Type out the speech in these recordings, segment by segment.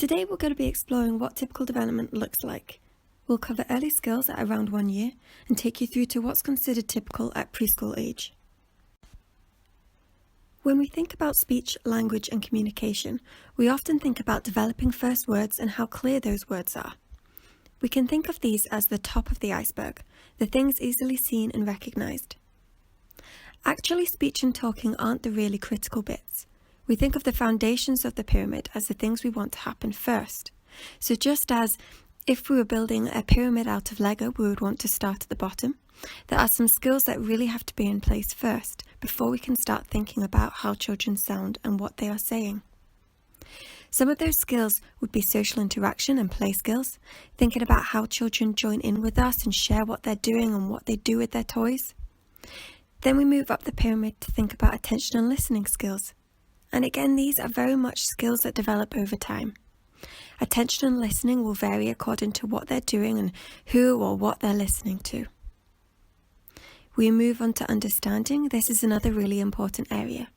Today we're going to be exploring what typical development looks like. We'll cover early skills at around 1 year and take you through to what's considered typical at preschool age. When we think about speech, language and communication, we often think about developing first words and how clear those words are. We can think of these as the top of the iceberg, the things easily seen and recognised. Actually, speech and talking aren't the really critical bits. We think of the foundations of the pyramid as the things we want to happen first. So just as if we were building a pyramid out of Lego, we would want to start at the bottom, there are some skills that really have to be in place first before we can start thinking about how children sound and what they are saying. Some of those skills would be social interaction and play skills, thinking about how children join in with us and share what they're doing and what they do with their toys. Then we move up the pyramid to think about attention and listening skills. And again, these are very much skills that develop over time. Attention and listening will vary according to what they're doing and who or what they're listening to. We move on to understanding. This is another really important area.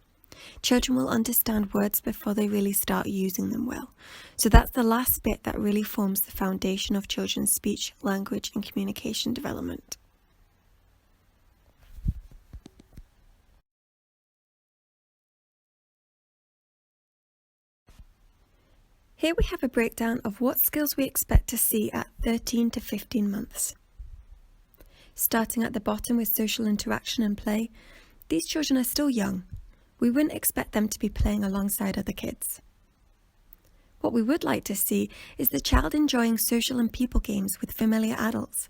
Children will understand words before they really start using them well. So that's the last bit that really forms the foundation of children's speech, language and communication development. Here we have a breakdown of what skills we expect to see at 13 to 15 months. Starting at the bottom with social interaction and play, these children are still young. We wouldn't expect them to be playing alongside other kids. What we would like to see is the child enjoying social and people games with familiar adults.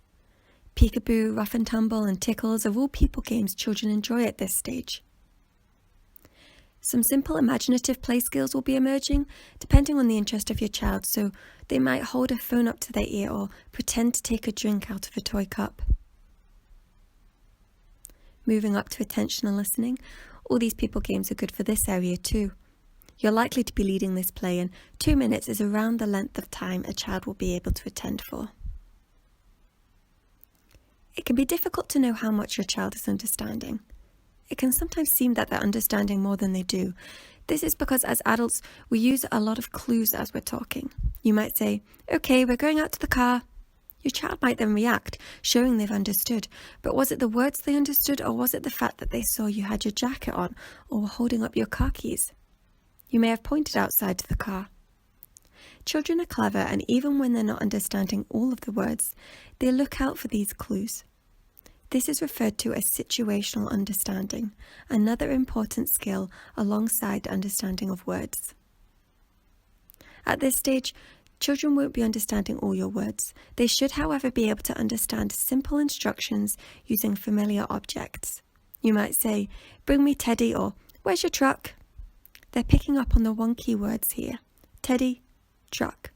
Peekaboo, Rough and Tumble and Tickles are all people games children enjoy at this stage. Some simple imaginative play skills will be emerging, depending on the interest of your child, so they might hold a phone up to their ear or pretend to take a drink out of a toy cup. Moving up to attention and listening, all these people games are good for this area too. You're likely to be leading this play, and 2 minutes is around the length of time a child will be able to attend for. It can be difficult to know how much your child is understanding. It can sometimes seem that they're understanding more than they do. This is because as adults, we use a lot of clues as we're talking. You might say, "Okay, we're going out to the car." Your child might then react, showing they've understood. But was it the words they understood, or was it the fact that they saw you had your jacket on or were holding up your car keys? You may have pointed outside to the car. Children are clever, and even when they're not understanding all of the words, they look out for these clues. This is referred to as situational understanding, another important skill alongside understanding of words. At this stage, children won't be understanding all your words. They should, however, be able to understand simple instructions using familiar objects. You might say, "Bring me Teddy," or "Where's your truck?" They're picking up on the one key words here: Teddy, truck.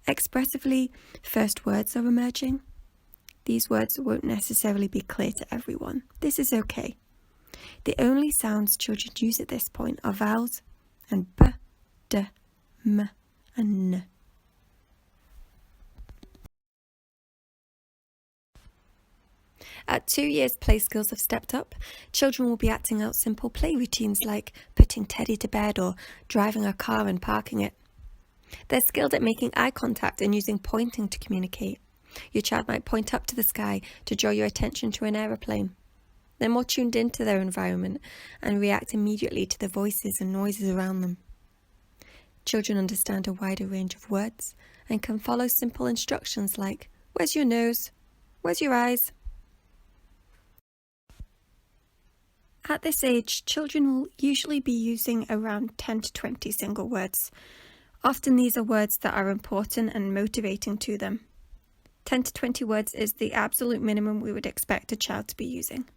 Expressively, first words are emerging. These words won't necessarily be clear to everyone. This is okay. The only sounds children use at this point are vowels and b, d, m, and n. At 2 years, play skills have stepped up. Children will be acting out simple play routines like putting Teddy to bed or driving a car and parking it. They're skilled at making eye contact and using pointing to communicate. Your child might point up to the sky to draw your attention to an aeroplane. They're more tuned into their environment and react immediately to the voices and noises around them. Children understand a wider range of words and can follow simple instructions like, "Where's your nose? Where's your eyes?" At this age, children will usually be using around 10 to 20 single words. Often these are words that are important and motivating to them. 10 to 20 words is the absolute minimum we would expect a child to be using.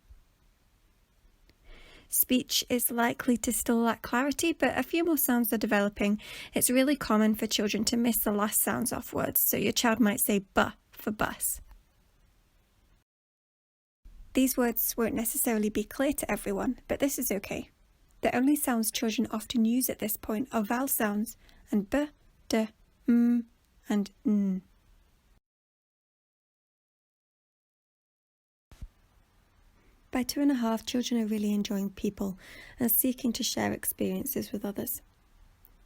Speech is likely to still lack clarity, but a few more sounds are developing. It's really common for children to miss the last sounds off words, so your child might say "bu" for bus. These words won't necessarily be clear to everyone, but this is okay. The only sounds children often use at this point are vowel sounds and b, d, m, and n. By 2.5, children are really enjoying people and seeking to share experiences with others.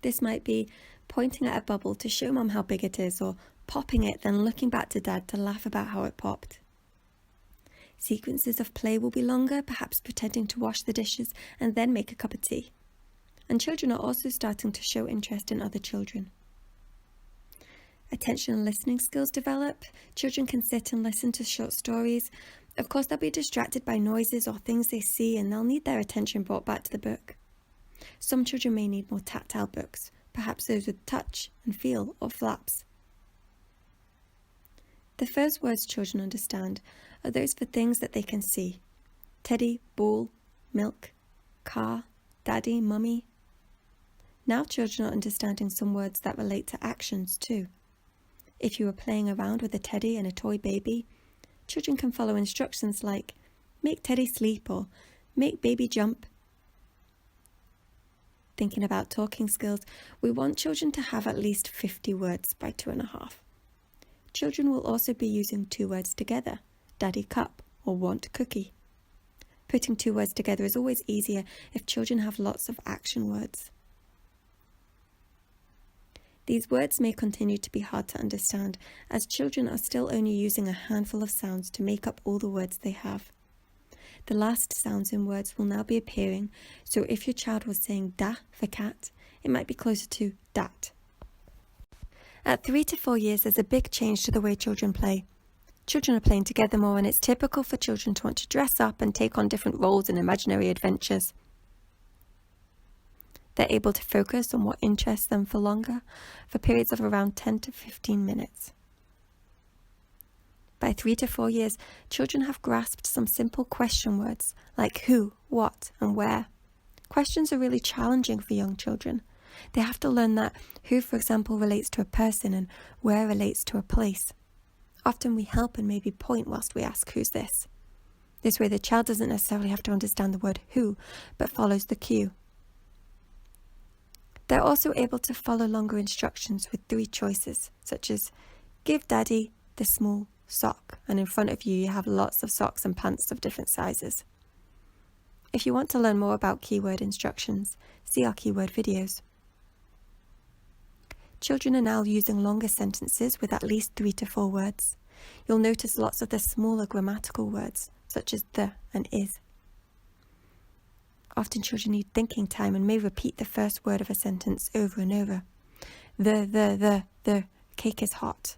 This might be pointing at a bubble to show mum how big it is, or popping it, then looking back to dad to laugh about how it popped. Sequences of play will be longer, perhaps pretending to wash the dishes and then make a cup of tea. And children are also starting to show interest in other children. Attention and listening skills develop. Children can sit and listen to short stories. Of course, they'll be distracted by noises or things they see, and they'll need their attention brought back to the book. Some children may need more tactile books, perhaps those with touch and feel or flaps. The first words children understand are those for things that they can see. Teddy, ball, milk, car, daddy, mummy. Now children are understanding some words that relate to actions too. If you are playing around with a teddy and a toy baby, children can follow instructions like make teddy sleep or make baby jump. Thinking about talking skills, we want children to have at least 50 words by 2.5. Children will also be using 2 words together, daddy cup or want cookie. Putting 2 words together is always easier if children have lots of action words. These words may continue to be hard to understand, as children are still only using a handful of sounds to make up all the words they have. The last sounds in words will now be appearing, so if your child was saying da for cat, it might be closer to dat. At 3 to 4 years, there's a big change to the way children play. Children are playing together more, and it's typical for children to want to dress up and take on different roles in imaginary adventures. They're able to focus on what interests them for longer, for periods of around 10 to 15 minutes. By 3 to 4 years, children have grasped some simple question words like who, what, and where. Questions are really challenging for young children. They have to learn that who, for example, relates to a person and where relates to a place. Often we help and maybe point whilst we ask who's this. This way the child doesn't necessarily have to understand the word who, but follows the cue. They're also able to follow longer instructions with 3 choices, such as give daddy the small sock, and in front of you you have lots of socks and pants of different sizes. If you want to learn more about keyword instructions, see our keyword videos. Children are now using longer sentences with at least 3 to 4 words. You'll notice lots of the smaller grammatical words, such as the and is. Often children need thinking time and may repeat the first word of a sentence over and over. The cake is hot.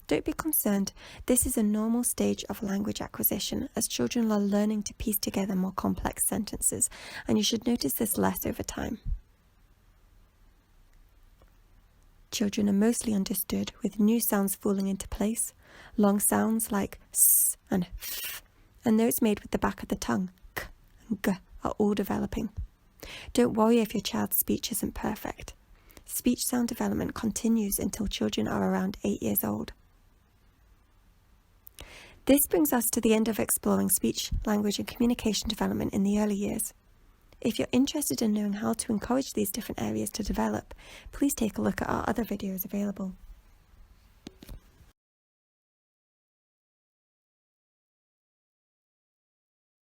Don't be concerned. This is a normal stage of language acquisition as children are learning to piece together more complex sentences, and you should notice this less over time. Children are mostly understood with new sounds falling into place, long sounds like s and f, and those made with the back of the tongue, k and g, are all developing. Don't worry if your child's speech isn't perfect. Speech sound development continues until children are around 8 years old. This brings us to the end of exploring speech, language and communication development in the early years. If you're interested in knowing how to encourage these different areas to develop, please take a look at our other videos available.